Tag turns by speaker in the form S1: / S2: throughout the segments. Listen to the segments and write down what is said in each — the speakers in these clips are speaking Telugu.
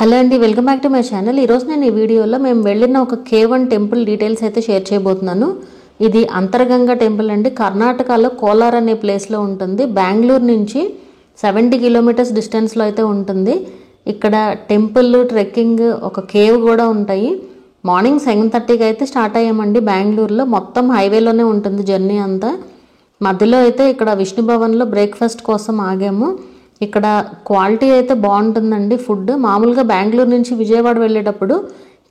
S1: హలో అండి, welcome back to my channel. ఈరోజు నేను ఈ వీడియోలో మేము వెళ్ళిన ఒక కేవన్ టెంపుల్ డీటెయిల్స్ అయితే షేర్ చేయబోతున్నాను. ఇది అంతర్గంగా టెంపుల్ అండి. కర్ణాటకలో కోలార్ అనే ప్లేస్లో ఉంటుంది. బెంగళూరు నుంచి 70 కిలోమీటర్స్ డిస్టెన్స్లో అయితే ఉంటుంది. ఇక్కడ టెంపుల్, ట్రెక్కింగ్, ఒక కేవ్ కూడా ఉంటాయి. మార్నింగ్ 7:30కి అయితే స్టార్ట్ అయ్యామండి బెంగళూరులో. మొత్తం హైవేలోనే ఉంటుంది జర్నీ అంతా. మధ్యలో అయితే ఇక్కడ విష్ణు భవన్లో బ్రేక్ఫాస్ట్ కోసం ఆగాము. ఇక్కడ క్వాలిటీ అయితే బాగుంటుందండి ఫుడ్. మామూలుగా బెంగళూరు నుంచి విజయవాడ వెళ్ళేటప్పుడు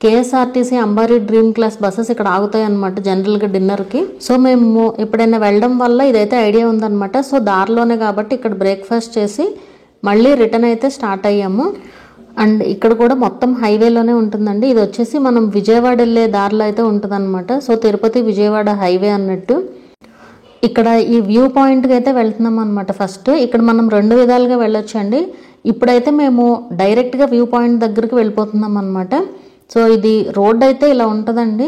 S1: కేఎస్ఆర్టీసీ అంబారీ డ్రీమ్ క్లాస్ బస్సెస్ ఇక్కడ ఆగుతాయి అనమాట జనరల్గా డిన్నర్కి. సో మేము ఎప్పుడైనా వెళ్ళడం వల్ల ఇదైతే ఐడియా ఉందన్నమాట. సో దారిలోనే కాబట్టి ఇక్కడ బ్రేక్ఫాస్ట్ చేసి మళ్ళీ రిటర్న్ అయితే స్టార్ట్ అయ్యాము. అండ్ ఇక్కడ కూడా మొత్తం హైవేలోనే ఉంటుందండి. ఇది వచ్చేసి మనం విజయవాడ వెళ్ళే దారిలో అయితే ఉంటుందన్నమాట. సో తిరుపతి విజయవాడ హైవే అన్నట్టు. ఇక్కడ ఈ వ్యూ పాయింట్కి అయితే వెళ్తున్నాం అనమాట. ఫస్ట్ ఇక్కడ మనం 2 విధాలుగా వెళ్ళొచ్చండి. ఇప్పుడైతే మేము డైరెక్ట్గా వ్యూ పాయింట్ దగ్గరికి వెళ్ళిపోతున్నాం అనమాట. సో ఇది రోడ్ అయితే ఇలా ఉంటుందండి.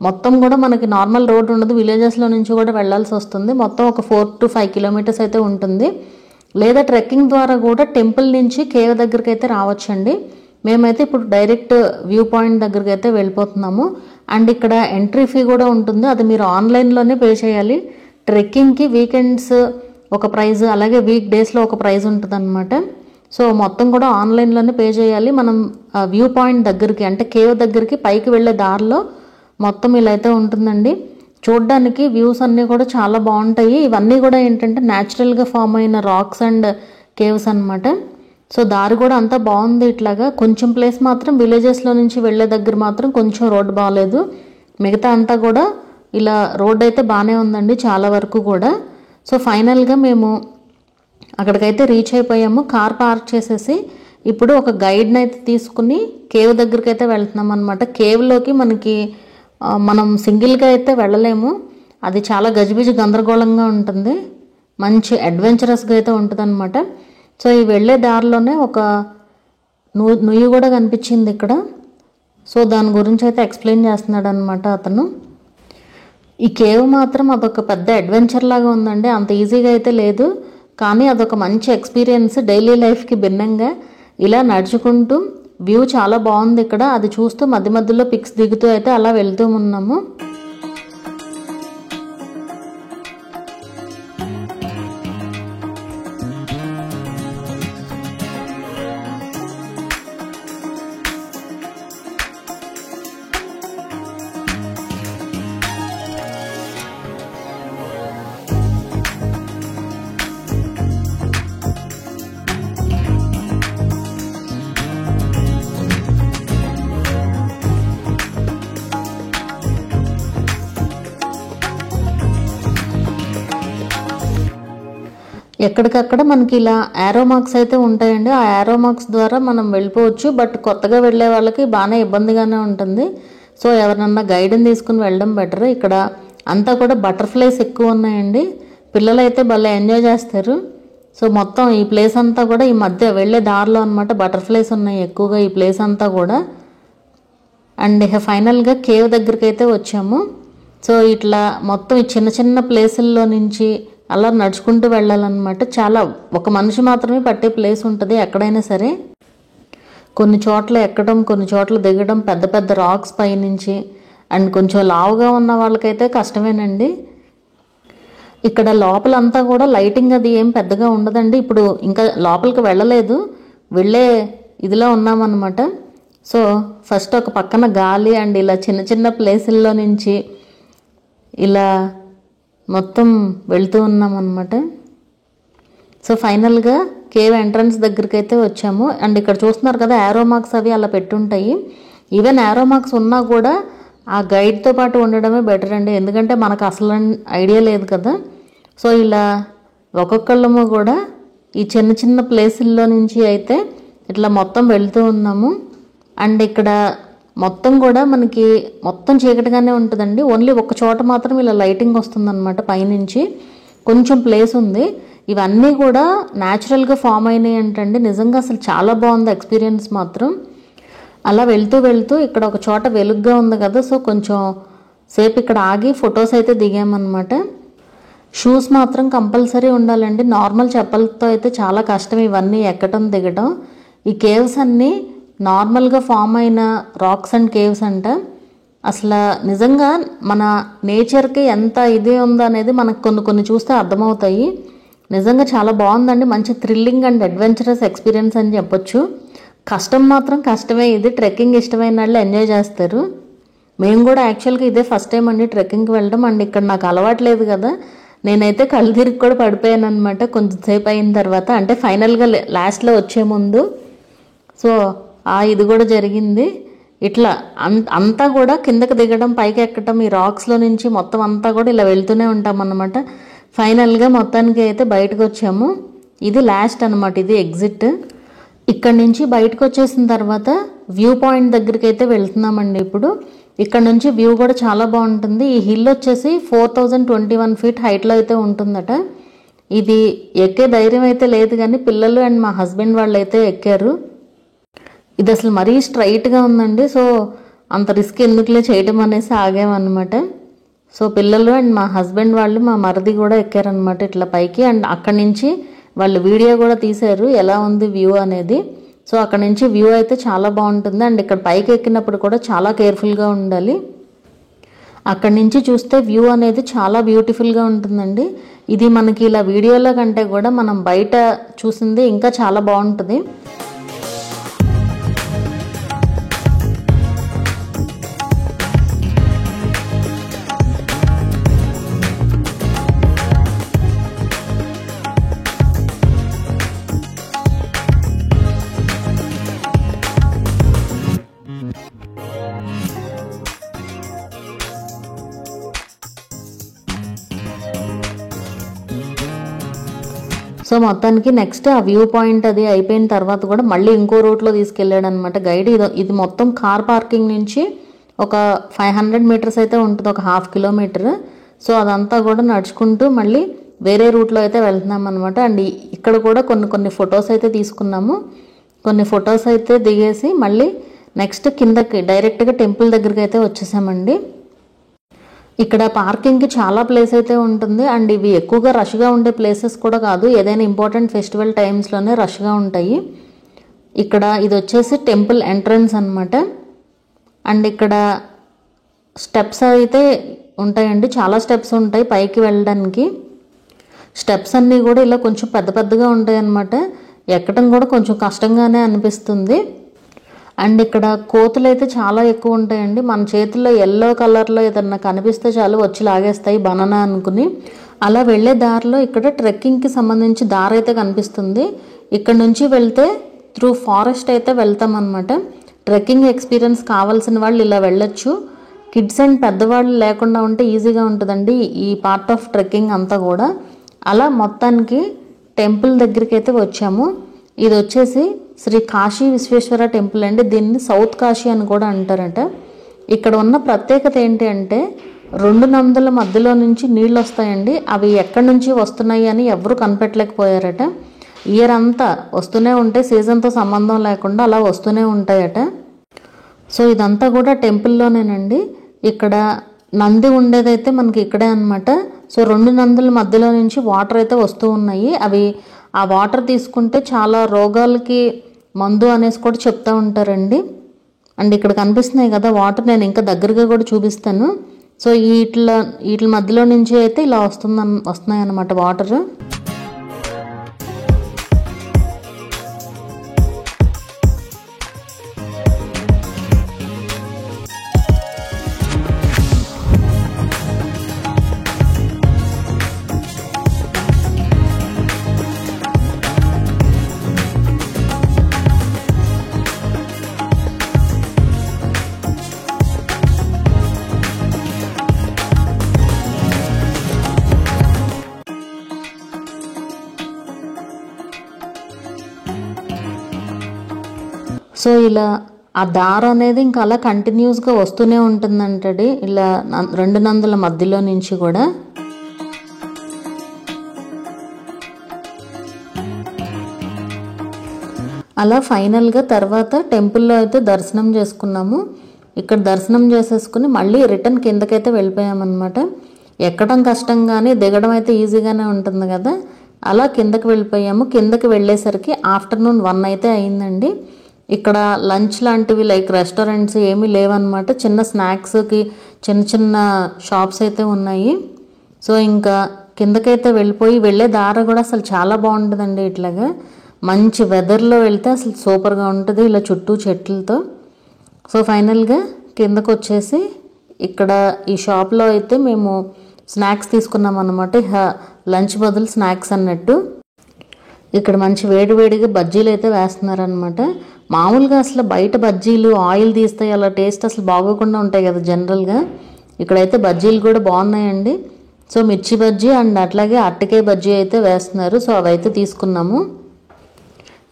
S1: మొత్తం కూడా మనకి నార్మల్ రోడ్ ఉండదు. విలేజెస్లో నుంచి కూడా వెళ్ళాల్సి వస్తుంది. మొత్తం ఒక 4 to 5 కిలోమీటర్స్ అయితే ఉంటుంది. లేదా ట్రెక్కింగ్ ద్వారా కూడా టెంపుల్ నుంచి కేవ్ దగ్గరికి అయితే రావచ్చండి. మేమైతే ఇప్పుడు డైరెక్ట్ వ్యూ పాయింట్ దగ్గరికి అయితే వెళ్ళిపోతున్నాము. అండ్ ఇక్కడ ఎంట్రీ ఫీ కూడా ఉంటుంది. అది మీరు ఆన్లైన్లోనే పే చేయాలి. ట్రెక్కింగ్కి వీకెండ్స్ ఒక ప్రైజ్, అలాగే వీక్ డేస్లో ఒక ప్రైజ్ ఉంటుంది అనమాట. సో మొత్తం కూడా ఆన్లైన్లోనే పే చేయాలి. మనం వ్యూ పాయింట్ దగ్గరికి, అంటే కేవ్ దగ్గరికి పైకి వెళ్ళే దారిలో మొత్తం ఇలా అయితే ఉంటుందండి. చూడడానికి వ్యూస్ అన్నీ కూడా చాలా బాగుంటాయి. ఇవన్నీ కూడా ఏంటంటే న్యాచురల్గా ఫామ్ అయిన రాక్స్ అండ్ కేవ్స్ అనమాట. సో దారి కూడా అంతా బాగుంది. ఇట్లాగా కొంచెం ప్లేస్ మాత్రం విలేజెస్లో నుంచి వెళ్ళే దగ్గర మాత్రం కొంచెం రోడ్ బాగాలేదు. మిగతా అంతా కూడా ఇలా రోడ్ అయితే బాగానే ఉందండి చాలా వరకు కూడా. సో ఫైనల్గా మేము అక్కడికైతే రీచ్ అయిపోయాము. కార్ పార్క్ చేసేసి ఇప్పుడు ఒక గైడ్ని అయితే తీసుకుని కేవ్ దగ్గరికి అయితే వెళ్తున్నాం అనమాట. కేవ్లోకి మనం సింగిల్గా అయితే వెళ్ళలేము. అది చాలా గజిబిజి గందరగోళంగా ఉంటుంది. మంచి అడ్వెంచరస్గా అయితే ఉంటుంది అనమాట. సో ఈ వెళ్ళే దారిలోనే ఒక నుయ్యి కూడా కనిపించింది ఇక్కడ. సో దాని గురించి అయితే ఎక్స్ప్లెయిన్ చేస్తున్నాడు అనమాట అతను. ఈ కేవ్ మాత్రం అదొక పెద్ద అడ్వెంచర్ లాగా ఉందండి. అంత ఈజీగా అయితే లేదు, కానీ అదొక మంచి ఎక్స్పీరియన్స్. డైలీ లైఫ్కి భిన్నంగా ఇలా నడుచుకుంటూ వ్యూ చాలా బాగుంది ఇక్కడ. అది చూస్తూ మధ్య మధ్యలో పిక్స్ దిగుతూ అయితే అలా వెళ్తూ ఉన్నాము. ఎక్కడికక్కడ మనకి ఇలా యారో మార్క్స్ అయితే ఉంటాయండి. ఆ యారో మార్క్స్ ద్వారా మనం వెళ్ళిపోవచ్చు. బట్ కొత్తగా వెళ్ళే వాళ్ళకి బాగానే ఇబ్బందిగానే ఉంటుంది. సో ఎవరినన్నా గైడ్ని తీసుకుని వెళ్ళడం బెటర్. ఇక్కడ అంతా కూడా బటర్ఫ్లైస్ ఎక్కువ ఉన్నాయండి. పిల్లలు అయితే భలే ఎంజాయ్ చేస్తారు. సో మొత్తం ఈ ప్లేస్ అంతా కూడా ఈ మధ్య వెళ్ళే దారిలో అనమాట బటర్ఫ్లైస్ ఉన్నాయి ఎక్కువగా ఈ ప్లేస్ అంతా కూడా. అండ్ ఇక ఫైనల్గా కేవ్ దగ్గరికి అయితే వచ్చాము. సో ఇట్లా మొత్తం ఈ చిన్న చిన్న ప్లేసుల్లో నుంచి అలా నడుచుకుంటూ వెళ్ళాలన్నమాట. చాలా ఒక మనిషి మాత్రమే పట్టే ప్లేస్ ఉంటుంది ఎక్కడైనా సరే. కొన్ని చోట్ల ఎక్కడం, కొన్ని చోట్ల దిగడం, పెద్ద పెద్ద రాక్స్ పైనుంచి. అండ్ కొంచెం లావుగా ఉన్న వాళ్ళకైతే కష్టమేనండి. ఇక్కడ లోపలంతా కూడా లైటింగ్ అది ఏం పెద్దగా ఉండదండి. ఇప్పుడు ఇంకా లోపలికి వెళ్ళలేదు, వెళ్ళే ఇదిలో ఉన్నామన్నమాట. సో ఫస్ట్ ఒక పక్కన గాలి అండ్ ఇలా చిన్న చిన్న ప్లేసుల్లో నుంచి ఇలా మొత్తం వెళ్తూ ఉన్నాం అన్నమాట. సో ఫైనల్గా కేవ్ ఎంట్రన్స్ దగ్గరికి అయితే వచ్చాము. అండ్ ఇక్కడ చూస్తున్నారు కదా యారో మార్క్స్ అవి అలా పెట్టుంటాయి. ఈవెన్ యారో మార్క్స్ ఉన్నా కూడా ఆ గైడ్తో పాటు ఉండడమే బెటర్ అండి, ఎందుకంటే మనకు అసలు ఐడియా లేదు కదా. సో ఇలా ఒక్కొక్కళ్ళము కూడా ఈ చిన్న చిన్న ప్లేసుల్లో నుంచి అయితే ఇట్లా మొత్తం వెళ్తూ ఉన్నాము. అండ్ ఇక్కడ మొత్తం కూడా మనకి మొత్తం చీకటిగానే ఉంటుందండి. ఓన్లీ ఒక చోట మాత్రం ఇలా లైటింగ్ వస్తుందన్నమాట పైనుంచి. కొంచెం ప్లేస్ ఉంది. ఇవన్నీ కూడా న్యాచురల్గా ఫామ్ అయినాయి అంటండి. నిజంగా అసలు చాలా బాగుంది ఎక్స్పీరియన్స్ మాత్రం. అలా వెళ్తూ వెళ్తూ ఇక్కడ ఒక చోట వెలుగ్గా ఉంది కదా. సో కొంచెం సేపు ఇక్కడ ఆగి ఫొటోస్ అయితే దిగామన్నమాట. షూస్ మాత్రం కంపల్సరీ ఉండాలండి. నార్మల్ చెప్పలతో అయితే చాలా కష్టం ఇవన్నీ ఎక్కడం దిగడం. ఈ కేవ్స్ అన్నీ నార్మల్గా ఫామ్ అయిన రాక్స్ అండ్ కేవ్స్ అంట. అసలు నిజంగా మన నేచర్కి ఎంత ఇది ఉందో అనేది మనకు కొన్ని చూస్తే అర్థమవుతాయి. నిజంగా చాలా బాగుందండి. మంచి థ్రిల్లింగ్ అండ్ అడ్వెంచరస్ ఎక్స్పీరియన్స్ అని చెప్పొచ్చు. కష్టం మాత్రం కష్టమే. ఇది ట్రెక్కింగ్ ఇష్టమైన వాళ్ళు ఎంజాయ్ చేస్తారు. మేము కూడా యాక్చువల్గా ఇదే ఫస్ట్ టైం అండి ట్రెక్కింగ్కి వెళ్ళడం. అండ్ ఇక్కడ నాకు అలవాట్లేదు కదా, నేనైతే కళ్ళు తిరిగి కూడా పడిపోయాను అనమాట కొంచెం సేపు అయిన తర్వాత, అంటే ఫైనల్గా లాస్ట్లో వచ్చే ముందు. సో ఇది కూడా జరిగింది. ఇట్లా అంతా కూడా కిందకి దిగడం పైకి ఎక్కడం, ఈ రాక్స్లో నుంచి మొత్తం అంతా కూడా ఇలా వెళ్తూనే ఉంటాం అన్నమాట. ఫైనల్గా మొత్తానికి అయితే బయటకు వచ్చాము. ఇది లాస్ట్ అనమాట, ఇది ఎగ్జిట్. ఇక్కడ నుంచి బయటకు వచ్చేసిన తర్వాత వ్యూ పాయింట్ దగ్గరికి అయితే వెళ్తున్నామండి ఇప్పుడు. ఇక్కడ నుంచి వ్యూ కూడా చాలా బాగుంటుంది. ఈ హిల్ వచ్చేసి 4021 ఫీట్ హైట్లో అయితే ఉంటుందట. ఇది ఎక్కే ధైర్యం అయితే లేదు కానీ పిల్లలు అండ్ మా హస్బెండ్ వాళ్ళు అయితే ఎక్కారు. ఇది అసలు మరీ స్ట్రైట్గా ఉందండి. సో అంత రిస్క్ ఎందుకులే చేయడం అనేసి ఆగామన్నమాట. సో పిల్లలు అండ్ మా హస్బెండ్ వాళ్ళు, మా మరిది కూడా ఎక్కారనమాట ఇట్లా పైకి. అండ్ అక్కడి నుంచి వాళ్ళు వీడియో కూడా తీశారు ఎలా ఉంది వ్యూ అనేది. సో అక్కడ నుంచి వ్యూ అయితే చాలా బాగుంటుంది. అండ్ ఇక్కడ పైకి ఎక్కినప్పుడు కూడా చాలా కేర్ఫుల్గా ఉండాలి. అక్కడి నుంచి చూస్తే వ్యూ అనేది చాలా బ్యూటిఫుల్గా ఉంటుందండి. ఇది మనకి ఇలా వీడియోలో కంటే కూడా మనం బయట చూసింది ఇంకా చాలా బాగుంటుంది. సో మొత్తానికి నెక్స్ట్ ఆ వ్యూ పాయింట్ అది అయిపోయిన తర్వాత కూడా మళ్ళీ ఇంకో రూట్లో తీసుకెళ్ళాడు అనమాట గైడ్. ఇది మొత్తం కార్ పార్కింగ్ నుంచి ఒక 500 మీటర్స్ అయితే ఉంటుంది, ఒక 1/2 కిలోమీటర్. సో అదంతా కూడా నడుచుకుంటూ మళ్ళీ వేరే రూట్లో అయితే వెళ్తున్నాం అనమాట. అండ్ ఇక్కడ కూడా కొన్ని ఫొటోస్ అయితే తీసుకున్నాము. కొన్ని ఫొటోస్ అయితే దిగేసి మళ్ళీ నెక్స్ట్ కిందకి డైరెక్ట్గా టెంపుల్ దగ్గరికి అయితే వచ్చేసామండి. ఇక్కడ పార్కింగ్కి చాలా ప్లేస్ అయితే ఉంటుంది. అండ్ ఇవి ఎక్కువగా రష్గా ఉండే ప్లేసెస్ కూడా కాదు, ఏదైనా ఇంపార్టెంట్ ఫెస్టివల్ టైమ్స్లోనే రష్గా ఉంటాయి. ఇక్కడ ఇది వచ్చేసి టెంపుల్ ఎంట్రన్స్ అనమాట. అండ్ ఇక్కడ స్టెప్స్ అయితే ఉంటాయండి, చాలా స్టెప్స్ ఉంటాయి పైకి వెళ్ళడానికి. స్టెప్స్ అన్నీ కూడా ఇలా కొంచెం పెద్దగా ఉంటాయి అన్నమాట. ఎక్కడం కూడా కొంచెం కష్టంగానే అనిపిస్తుంది. అండ్ ఇక్కడ కోతులు అయితే చాలా ఎక్కువ ఉంటాయండి. మన చేతుల్లో ఎల్లో కలర్లో ఏదన్నా కనిపిస్తే చాలు వచ్చి లాగేస్తాయి బనానా అనుకుని. అలా వెళ్ళే దారిలో ఇక్కడ ట్రెక్కింగ్కి సంబంధించి దారి అయితే కనిపిస్తుంది. ఇక్కడ నుంచి వెళ్తే త్రూ ఫారెస్ట్ అయితే వెళ్తాం అనమాట. ట్రెక్కింగ్ ఎక్స్పీరియన్స్ కావాల్సిన వాళ్ళు ఇలా వెళ్ళొచ్చు. కిడ్స్ అండ్ పెద్దవాళ్ళు లేకుండా ఉంటే ఈజీగా ఉంటుందండి ఈ పార్ట్ ఆఫ్ ట్రెక్కింగ్ అంతా కూడా. అలా మొత్తానికి టెంపుల్ దగ్గరికి అయితే వచ్చాము. ఇది వచ్చేసి శ్రీ కాశీ విశ్వేశ్వర టెంపుల్ అండి. దీన్ని సౌత్ కాశీ అని కూడా అంటారట. ఇక్కడ ఉన్న ప్రత్యేకత ఏంటి అంటే 2 నందుల మధ్యలో నుంచి నీళ్ళు వస్తాయండి. అవి ఎక్కడి నుంచి వస్తున్నాయి అని ఎవరు కనిపెట్టలేకపోయారట. ఇయర్ అంతా వస్తూనే ఉంటాయి, సీజన్తో సంబంధం లేకుండా అలా వస్తూనే ఉంటాయట. సో ఇదంతా కూడా టెంపుల్లోనేనండి. ఇక్కడ నంది ఉండేదైతే మనకి ఇక్కడే అనమాట. సో 2 నందుల మధ్యలో నుంచి వాటర్ అయితే వస్తూ ఉన్నాయి. అవి ఆ వాటర్ తీసుకుంటే చాలా రోగాలకి మందు అనేసి కూడా చెప్తూ ఉంటారండి. అండ్ ఇక్కడ కనిపిస్తున్నాయి కదా వాటర్, నేను ఇంకా దగ్గరగా కూడా చూపిస్తాను. సో వీటి మధ్యలో నుంచి అయితే ఇలా వస్తున్నాయి అన్నమాట వాటర్. సో ఇలా ఆ దారి అనేది ఇంకా అలా కంటిన్యూస్గా వస్తూనే ఉంటుందంటండి, ఇలా 2 నందుల మధ్యలో నుంచి కూడా. అలా ఫైనల్గా తర్వాత టెంపుల్లో అయితే దర్శనం చేసుకున్నాము. ఇక్కడ దర్శనం చేసేసుకుని మళ్ళీ రిటర్న్ కిందకైతే వెళ్ళిపోయామన్నమాట. ఎక్కడం కష్టం కానీ దిగడం అయితే ఈజీగానే ఉంటుంది కదా, అలా కిందకి వెళ్ళిపోయాము. కిందకి వెళ్ళేసరికి ఆఫ్టర్నూన్ 1 అయితే అయిందండి. ఇక్కడ లంచ్ లాంటివి లైక్ రెస్టారెంట్స్ ఏమీ లేవన్నమాట. చిన్న స్నాక్స్కి చిన్న చిన్న షాప్స్ అయితే ఉన్నాయి. సో ఇంకా కిందకైతే వెళ్ళే దారి కూడా అసలు చాలా బాగుంటుందండి. ఇట్లాగా మంచి వెదర్లో వెళ్తే అసలు సూపర్గా ఉంటుంది, ఇలా చుట్టూ చెట్లతో. సో ఫైనల్గా కిందకు వచ్చేసి ఇక్కడ ఈ షాప్లో అయితే మేము స్నాక్స్ తీసుకున్నాం అన్నమాట. లంచ్ బదులు స్నాక్స్ అన్నట్టు. ఇక్కడ మంచి వేడివేడిగా బజ్జీలు అయితే వేస్తున్నారనమాట. మామూలుగా అసలు బయట బజ్జీలు ఆయిల్ తీస్తాయి, అలా టేస్ట్ అసలు బాగోకుండా ఉంటాయి కదా జనరల్గా. ఇక్కడైతే బజ్జీలు కూడా బాగున్నాయండి. సో మిర్చి బజ్జీ అండ్ అట్లాగే అరటికాయ బజ్జీ అయితే వేస్తున్నారు. సో అవైతే తీసుకున్నాము.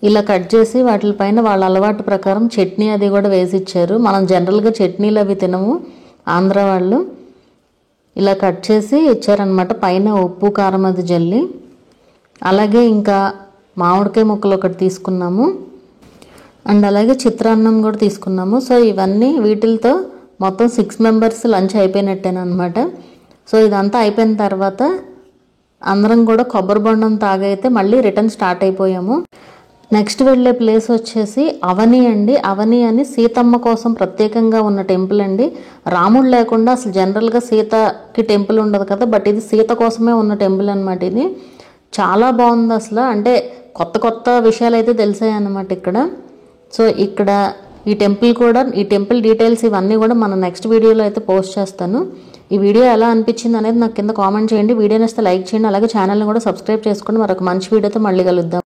S1: ఇలా కట్ చేసి వాటిపైన వాళ్ళ అలవాటు ప్రకారం చట్నీ అది కూడా వేసి ఇచ్చారు. మనం జనరల్గా చట్నీలు అవి తినము, ఆంధ్ర వాళ్ళు. ఇలా కట్ చేసి ఇచ్చారనమాట. పైన ఉప్పు కారం అది జల్లి. అలాగే ఇంకా మామిడికాయ ముక్కలు ఒకటి తీసుకున్నాము అండ్ అలాగే చిత్రాన్నం కూడా తీసుకున్నాము. సో ఇవన్నీ వీటితో మొత్తం 6 మెంబర్స్ లంచ్ అయిపోయినట్టేనమాట. సో ఇదంతా అయిపోయిన తర్వాత అందరం కూడా కొబ్బరి బొండం తాగైతే మళ్ళీ రిటర్న్ స్టార్ట్ అయిపోయాము. నెక్స్ట్ వెళ్ళే ప్లేస్ వచ్చేసి అవని అండి. అవని అని సీతమ్మ కోసం ప్రత్యేకంగా ఉన్న టెంపుల్ అండి. రాముడు లేకుండా అసలు జనరల్గా సీతకి టెంపుల్ ఉండదు కదా, బట్ ఇది సీత కోసమే ఉన్న టెంపుల్ అనమాట. ఇది చాలా బాగుంది అసలు. అంటే కొత్త కొత్త విషయాలు అయితే తెలిసాయి అన్నమాట ఇక్కడ. సో ఇక్కడ ఈ టెంపుల్ డీటెయిల్స్ ఇవన్నీ కూడా మన నెక్స్ట్ వీడియోలో అయితే పోస్ట్ చేస్తాను. ఈ వీడియో ఎలా అనిపించింది అనేది నాకు కింద కామెంట్ చేయండి. వీడియో నచ్చితే లైక్ చేయండి. అలాగే ఛానల్ని కూడా సబ్స్క్రైబ్ చేసుకోండి. మరొక మంచి వీడియోతో మళ్ళీ కలుద్దాం.